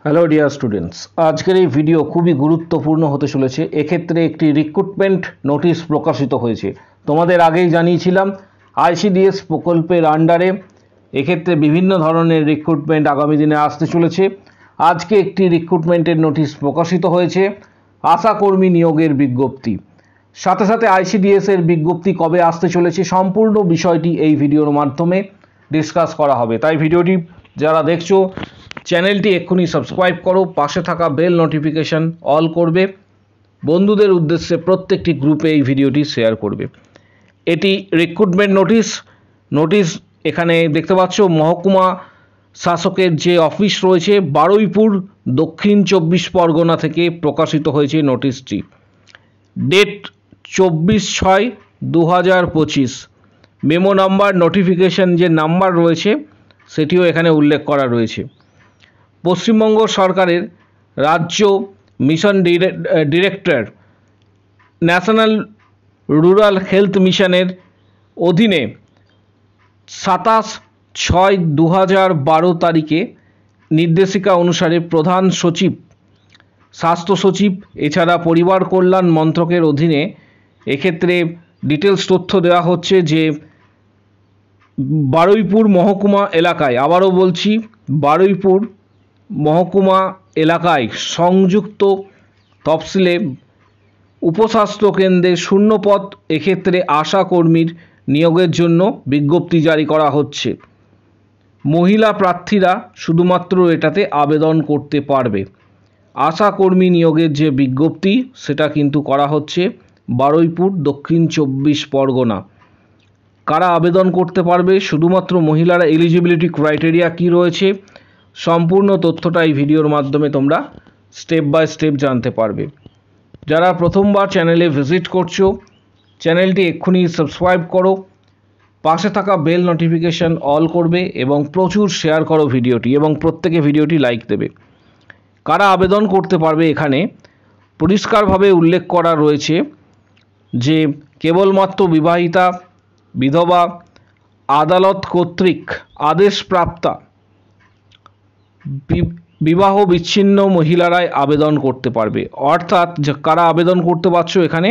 Hello dear students, আজকের এই video খুবই গুরুত্বপূর্ণ হতে চলেছে। এক্ষেত্রে একটি রিক্রুটমেন্ট নোটিশ প্রকাশিত হয়েছে। তোমাদের আগেই জানিয়েছিলাম আইসিডিএস প্রকল্পের আন্ডারে এক্ষেত্রে বিভিন্ন ধরনের রিক্রুটমেন্ট আগামী দিনে আসতে চলেছে। আজকে একটি রিক্রুটমেন্টের নোটিশ প্রকাশিত হয়েছে, আশাকর্মী নিয়োগের বিজ্ঞপ্তি। সাথে সাথে আইসিডিএস এর বিজ্ঞপ্তি কবে আসতে চলেছে সম্পূর্ণ বিষয়টি এই ভিডিওর মাধ্যমে ডিসকাস করা হবে। তাই ভিডিওটি যারা দেখছো চ্যানেলটি এক্ষুনি সাবস্ক্রাইব করো, পাশে থাকা বেল নোটিফিকেশন অল করবে, বন্ধুদের উদ্দেশ্যে প্রত্যেকটি গ্রুপে এই ভিডিওটি শেয়ার করবে। এটি রিক্রুটমেন্ট নোটিশ এখানে দেখতে পাচ্ছ মহকুমা শাসকের যে অফিস রয়েছে বারুইপুর দক্ষিণ 24 পরগনা থেকে প্রকাশিত হয়েছে নোটিশটি। ডেট 24/6/2025। মেমো নাম্বার নোটিফিকেশন যে নাম্বার রয়েছে সেটিও এখানে উল্লেখ করা রয়েছে। পশ্চিমবঙ্গ সরকারের রাজ্য mission director national rural health মিশনের অধীনে 27/6/2012 তারিখে নির্দেশিকা অনুসারে প্রধান সচিব, স্বাস্থ্য সচিব এছাড়া পরিবার কল্যাণ মন্ত্রকের অধীনে এক্ষেত্রে ডিটেলস তথ্য দেওয়া হচ্ছে যে বারুইপুর মহকুমা এলাকায়, আবারও বলছি বারুইপুর মহকুমা এলাকায় সংযুক্ত তফসিলে উপস্বাস্থ্য কেন্দ্রে শূন্যপদ এক্ষেত্রে আশা কর্মীর নিয়োগের জন্য বিজ্ঞপ্তি জারি করা হচ্ছে। মহিলা প্রার্থীরা শুধুমাত্র এটাতে আবেদন করতে পারবে। আশা কর্মী নিয়োগের যে বিজ্ঞপ্তি সেটা কিন্তু করা হচ্ছে বারুইপুর দক্ষিণ 24 পরগনা। কারা আবেদন করতে পারবে? শুধুমাত্র মহিলারা। এলিজিবিলিটি ক্রাইটেরিয়া কি রয়েছে সম্পূর্ণ তথ্যটা এই ভিডিওর মাধ্যমে তোমরা স্টেপ বাই স্টেপ জানতে পারবে। যারা প্রথমবার চ্যানেলে ভিজিট করছো চ্যানেলটি এক্ষুনি সাবস্ক্রাইব করো, পাশে থাকা বেল নোটিফিকেশন অল করবে এবং প্রচুর শেয়ার করো ভিডিওটি এবং প্রত্যেকে ভিডিওটি লাইক দেবে। কারা আবেদন করতে পারবে এখানে পরিষ্কারভাবে উল্লেখ করা রয়েছে যে কেবলমাত্র বিবাহিতা, বিধবা, আদালত কর্তৃক আদেশপ্রাপ্তা, বিবাহ বিচ্ছিন্ন মহিলারাই আবেদন করতে পারবে। অর্থাৎ কারা আবেদন করতে পারছো এখানে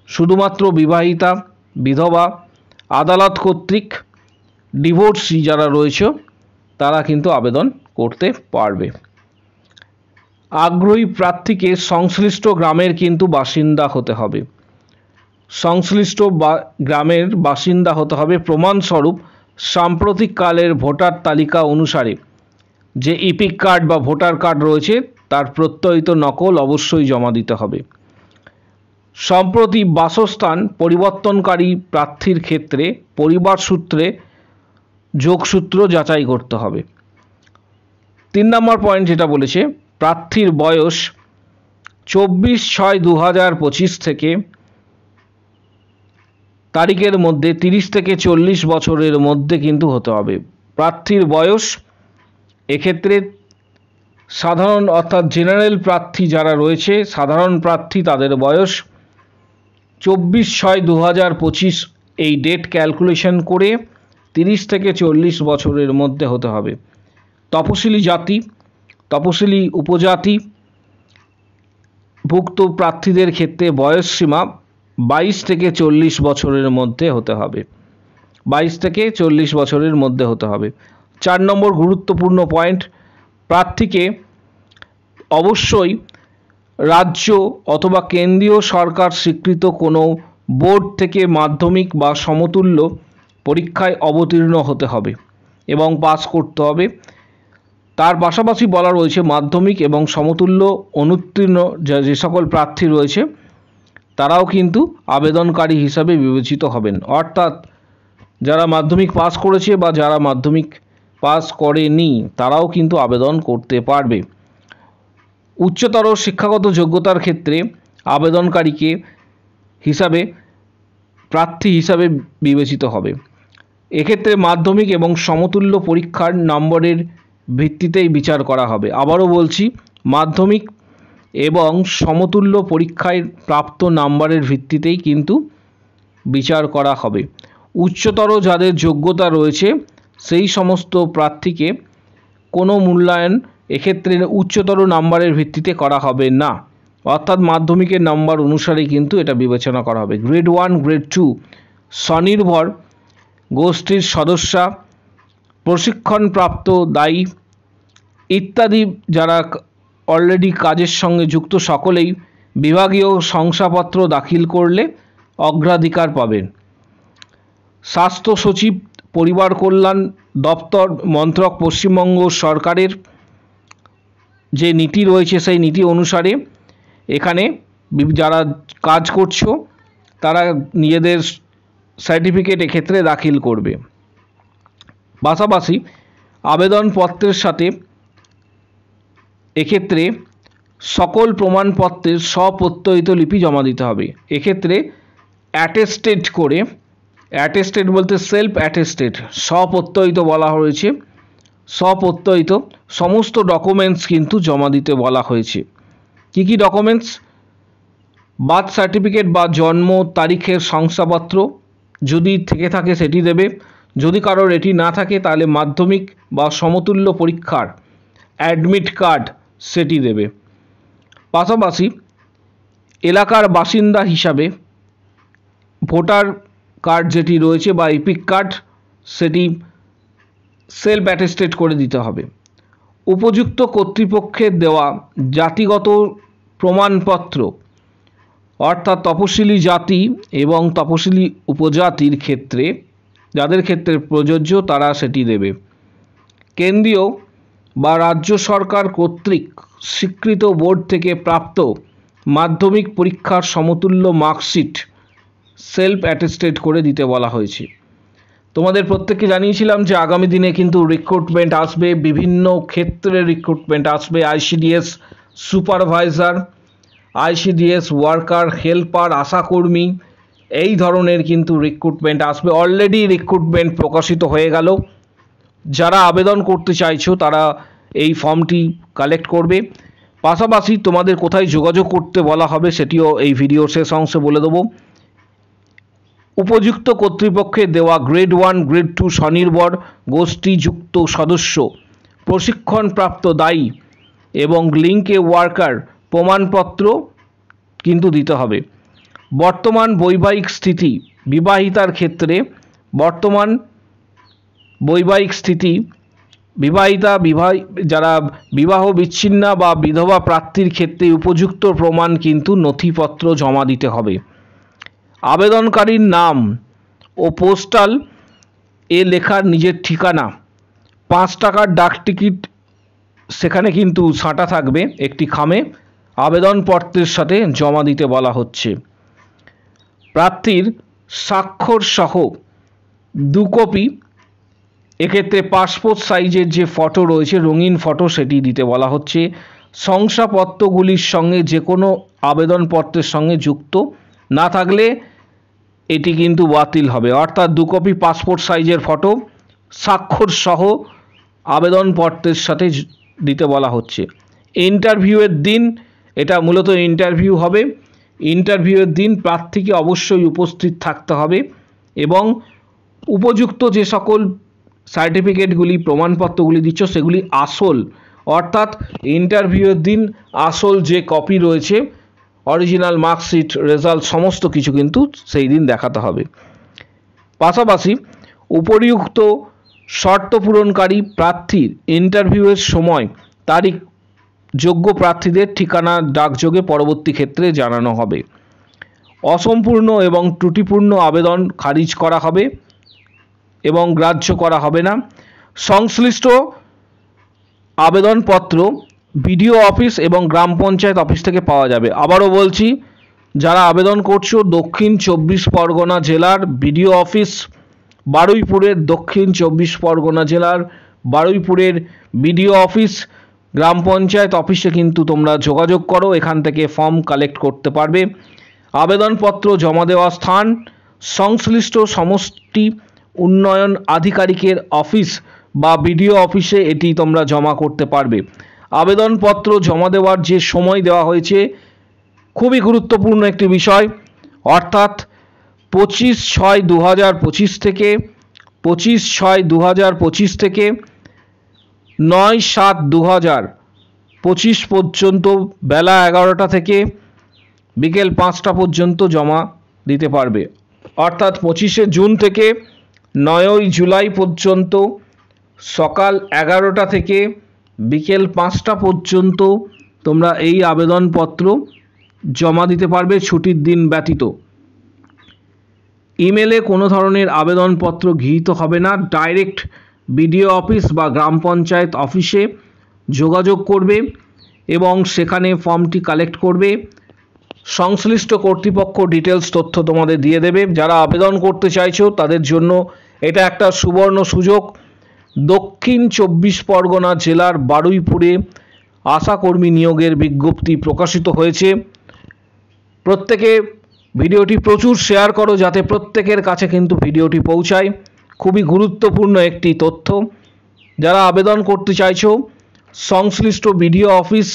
শুধুমাত্র বিবাহিতা, বিধবা, আদালত কর্তৃক ডিভোর্সি যারা রয়েছে তারা কিন্তু আবেদন করতে পারবে। আগ্রহী প্রার্থীকে সংশ্লিষ্ট গ্রামের কিন্তু বাসিন্দা হতে হবে। সংশ্লিষ্ট গ্রামের বাসিন্দা হতে হবে। প্রমাণস্বরূপ সাম্প্রতিককালের ভোটার তালিকা অনুসারে যে ইপিক কার্ড বা ভোটার কার্ড রয়েছে তার প্রত্যয়িত নকল অবশ্যই জমা দিতে হবে। সম্প্রতি বাসস্থান পরিবর্তনকারী প্রার্থীর ক্ষেত্রে পরিবার সূত্রে যোগসূত্র যাচাই করতে হবে। 3 নম্বর পয়েন্ট যেটা বলেছে প্রার্থীর বয়স 24/6/2025 থেকে তারিখের মধ্যে 30 থেকে 40 বছরের মধ্যে কিন্তু হতে হবে। প্রার্থীর বয়স এক্ষেত্রে সাধারণ অর্থাৎ জেনারেল প্রার্থী যারা রয়েছে সাধারণ প্রার্থী তাদের বয়স 24/6/2025 এই ডেট ক্যালকুলেশন করে 30 থেকে 40 বছরের মধ্যে হতে হবে। তপশিলি জাতি, তপশিলি উপজাতি ভুক্ত প্রার্থীদের ক্ষেত্রে বয়স সীমা 22 থেকে 40 বছরের মধ্যে হতে হবে। 22 থেকে 40 বছরের মধ্যে হতে হবে। 4 নম্বর গুরুত্বপূর্ণ পয়েন্ট, প্রার্থীকে অবশ্যই রাজ্য অথবা কেন্দ্রীয় সরকার স্বীকৃত কোনো বোর্ড থেকে মাধ্যমিক বা সমতুল্য পরীক্ষায় অবতীর্ণ হতে হবে এবং পাস করতে হবে। তার পাশাপাশি বলা রয়েছে মাধ্যমিক এবং সমতুল্য অনুত্তীর্ণ যে সকল প্রার্থী রয়েছে তারাও কিন্তু আবেদনকারী হিসাবে বিবেচিত হবেন। অর্থাৎ যারা মাধ্যমিক পাস করেছে বা যারা মাধ্যমিক পাস করেনি তারাও কিন্তু আবেদন করতে পারবে। উচ্চতর শিক্ষাগত যোগ্যতার ক্ষেত্রে আবেদনকারীকে হিসাবে প্রার্থী হিসাবে বিবেচিত হবে। এক্ষেত্রে মাধ্যমিক এবং সমতুল্য পরীক্ষার নম্বরের ভিত্তিতেই বিচার করা হবে। আবারও বলছি মাধ্যমিক এবং সমতুল্য পরীক্ষায় প্রাপ্ত নাম্বারের ভিত্তিতেই কিন্তু বিচার করা হবে। উচ্চতর যাদের যোগ্যতা রয়েছে সেই সমস্ত প্রার্থীকে কোনো মূল্যায়ন এক্ষেত্রে উচ্চতর নাম্বারের ভিত্তিতে করা হবে না, অর্থাৎ মাধ্যমিকের নাম্বার অনুসারেই কিন্তু এটা বিবেচনা করা হবে। গ্রেড 1 গ্রেড 2 স্বনির্ভর গোষ্ঠীর সদস্যা, প্রশিক্ষণপ্রাপ্ত দায়ী ইত্যাদি যারা অলরেডি কাজের সঙ্গে যুক্ত সকলেই বিভাগীয় শংসাপত্র দাখিল করলে অগ্রাধিকার পাবেন। স্বাস্থ্য সচিব, পরিবার কল্যাণ দপ্তর মন্ত্রক পশ্চিমবঙ্গ সরকারের যে নীতি রয়েছে সেই নীতি অনুসারে এখানে যারা কাজ করছো তারা নিজেদের সার্টিফিকেট এক্ষেত্রে দাখিল করবে। পাশাপাশি আবেদনপত্রের সাথে এক্ষেত্রে সকল প্রমাণপত্রের স্বপ্রত্যয়িত লিপি জমা দিতে হবে। এক্ষেত্রে অ্যাটেস্টেড করে, অ্যাটেস্টেড বলতে সেলফ অ্যাটেস্টেড, স্বপ্রত্যয়িত বলা হয়েছে, স্বপ্রত্যয়িত সমস্ত ডকুমেন্টস কিন্তু জমা দিতে বলা হয়েছে। কি কি ডকুমেন্টস? বার্থ সার্টিফিকেট বা জন্ম তারিখের শংসাপত্র যদি থেকে থাকে সেটি দেবে, যদি কারোর এটি না থাকে তাহলে মাধ্যমিক বা সমতুল্য পরীক্ষার অ্যাডমিট কার্ড সেটি দেবে। পাশাপাশি এলাকার বাসিন্দা হিসাবে ভোটার কার্ড যেটি রয়েছে বা ইপিক কার্ড সেটি সেলফ অ্যাটেস্টেড করে দিতে হবে। উপযুক্ত কর্তৃপক্ষের দেওয়া জাতিগত প্রমাণপত্র, অর্থাৎ তপশিলি জাতি এবং তপশিলি উপজাতির ক্ষেত্রে যাদের ক্ষেত্রে প্রযোজ্য তারা সেটি দেবে। কেন্দ্রীয় বা রাজ্য সরকার কর্তৃক স্বীকৃত বোর্ড থেকে প্রাপ্ত মাধ্যমিক পরীক্ষার সমতুল্য মার্কশিট সেলফ অ্যাটেস্টেড করে দিতে বলা হয়েছে। তোমাদের প্রত্যেককে জানিয়েছিলাম যে আগামী দিনে কিন্তু রিক্রুটমেন্ট আসবে, বিভিন্ন ক্ষেত্রে রিক্রুটমেন্ট আসবে। ICDS supervisor, ICDS worker, helper, আশাকর্মী, এই ধরনের কিন্তু রিক্রুটমেন্ট আসবে। অলরেডি রিক্রুটমেন্ট প্রকাশিত হয়ে গেল। যারা আবেদন করতে চাইছো তারা এই ফর্মটি কালেক্ট করবে। পাশাপাশি তোমাদের কোথায় যোগাযোগ করতে বলা হবে সেটিও এই ভিডিওর শেষ অংশে বলে দেবো। উপযুক্ত কর্তৃপক্ষের দেওয়া গ্রেড 1 গ্রেড 2 স্বনির্ভর গোষ্ঠীযুক্ত সদস্য, প্রশিক্ষণপ্রাপ্ত দায়ী এবং লিঙ্কে ওয়ার্কার প্রমাণপত্র কিন্তু দিতে হবে। বর্তমান বৈবাহিক স্থিতি, বিবাহিতার ক্ষেত্রে বর্তমান বৈবাহিক স্থিতি, বিবাহিতা যারা বিবাহ বিচ্ছিন্না বা বিধবা প্রার্থীর ক্ষেত্রে উপযুক্ত প্রমাণ কিন্তু নথিপত্র জমা দিতে হবে। আবেদনকারীর নাম ও পোস্টাল এ লেখার নিজের ঠিকানা, 5 টাকার ডাক টিকিট সেখানে কিন্তু ছাঁটা থাকবে একটি খামে, আবেদনপত্রের সাথে জমা দিতে বলা হচ্ছে। প্রার্থীর স্বাক্ষর সহ 2 কপি, এক্ষেত্রে পাসপোর্ট সাইজের যে ফটো রয়েছে রঙিন ফটো সেটি দিতে বলা হচ্ছে। শংসাপত্রগুলির সঙ্গে যে কোনো আবেদনপত্রের সঙ্গে যুক্ত না থাকলে এটি কিন্তু বাতিল হবে, অর্থাৎ 2 কপি পাসপোর্ট সাইজের ফটো স্বাক্ষর সহ আবেদনপত্রের সাথে দিতে বলা হচ্ছে। ইন্টারভিউয়ের দিন, এটা মূলত ইন্টারভিউ হবে, ইন্টারভিউয়ের দিন প্রার্থীকে অবশ্যই উপস্থিত থাকতে হবে এবং উপযুক্ত যে সকল সার্টিফিকেটগুলি প্রমাণপত্রগুলি দিচ্ছ সেগুলি আসল, অর্থাৎ ইন্টারভিউয়ের দিন আসল যে কপি রয়েছে অরিজিনাল মার্কশিট, রেজাল্ট সমস্ত কিছু কিন্তু সেই দিন দেখাতে হবে। পাশাপাশি উপরিউক্ত শর্ত পূরণকারী প্রার্থীর ইন্টারভিউয়ের সময় তারিখ যোগ্য প্রার্থীদের ঠিকানা ডাকযোগে পরবর্তী ক্ষেত্রে জানানো হবে। অসম্পূর্ণ এবং ত্রুটিপূর্ণ আবেদন খারিজ করা হবে এবং গ্রাহ্য করা হবে না। সংশ্লিষ্ট আবেদনপত্র বিডিও অফিস এবং গ্রাম পঞ্চায়েত অফিস থেকে পাওয়া যাবে। আবারও বলছি, যারা আবেদন করছো দক্ষিণ 24 পরগনা জেলার বিডিও অফিস, বারুইপুরের দক্ষিণ 24 পরগনা জেলার বারুইপুরের বিডিও অফিস, গ্রাম পঞ্চায়েত অফিসে কিন্তু তোমরা যোগাযোগ করো, এখান থেকে ফর্ম কালেক্ট করতে পারবে। আবেদনপত্র জমা দেওয়ার স্থান সংশ্লিষ্ট সমষ্টি উন্নয়ন আধিকারিকের অফিস বা বিডিও অফিসে এটি তোমরা জমা করতে পারবে। আবেদনপত্র জমা দেওয়ার যে সময় দেওয়া হয়েছে খুবই গুরুত্বপূর্ণ একটি বিষয়, অর্থাৎ 25/6/2025 থেকে 25/6/2025 থেকে 9/7/2025 25 পর্যন্ত বেলা 11টা থেকে বিকেল 5টা পর্যন্ত জমা দিতে পারবে। অর্থাৎ 25শে জুন থেকে 9ই জুলাই পর্যন্ত সকাল 11টা থেকে বিকেল 5টা পর্যন্ত তোমরা এই আবেদনপত্র জমা দিতে পারবে, ছুটির দিন ব্যতীত। ইমেলে কোনো ধরনের আবেদনপত্র গৃহীত হবে না। ডাইরেক্ট বিডিও অফিস বা গ্রাম পঞ্চায়েত অফিসে যোগাযোগ করবে এবং সেখানে ফর্মটি কালেক্ট করবে। সংশ্লিষ্ট কর্তৃপক্ষ ডিটেলস তথ্য তোমাদের দিয়ে দেবে। যারা আবেদন করতে চাইছো তাদের জন্য এটা একটা সুবর্ণ সুযোগ। দক্ষিণ 24 পরগনা জেলার বারুইপুরে আশাকর্মী নিয়োগের বিজ্ঞপ্তি প্রকাশিত হয়েছে। প্রত্যেকে ভিডিওটি প্রচুর শেয়ার করো যাতে প্রত্যেকের কাছে কিন্তু ভিডিওটি পৌঁছায়। খুবই গুরুত্বপূর্ণ একটি তথ্য। যারা আবেদন করতে চাইছো সংশ্লিষ্ট বিডিও অফিস,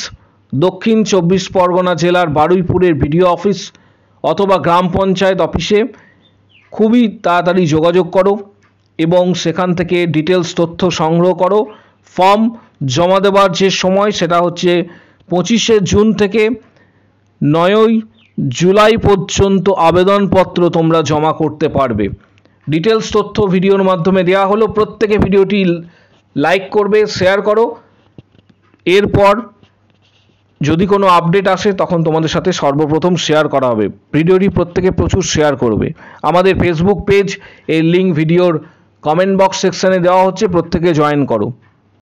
দক্ষিণ 24 পরগনা জেলার বারুইপুরের বিডিও অফিস অথবা গ্রাম পঞ্চায়েত অফিসে খুবই তাড়াতাড়ি যোগাযোগ করো এবং সেখান থেকে ডিটেলস তথ্য সংগ্রহ করো। ফর্ম জমা দেওয়ার যে সময় সেটা হচ্ছে 25শে জুন থেকে 9ই জুলাই পর্যন্ত আবেদনপত্র তোমরা জমা করতে পারবে। ডিটেলস তথ্য ভিডিওর মাধ্যমে দেওয়া হলো। প্রত্যেকে ভিডিওটি লাইক করবে, শেয়ার করো। এরপর যদি কোনো আপডেট আসে তখন তোমাদের সাথে সর্বপ্রথম শেয়ার করা হবে। ভিডিওটি প্রত্যেকে প্রচুর শেয়ার করবে। আমাদের ফেসবুক পেজ এর লিঙ্ক ভিডিওর কমেন্ট বক্স সেকশনে দেওয়া হচ্ছে, প্রত্যেকে জয়েন করো।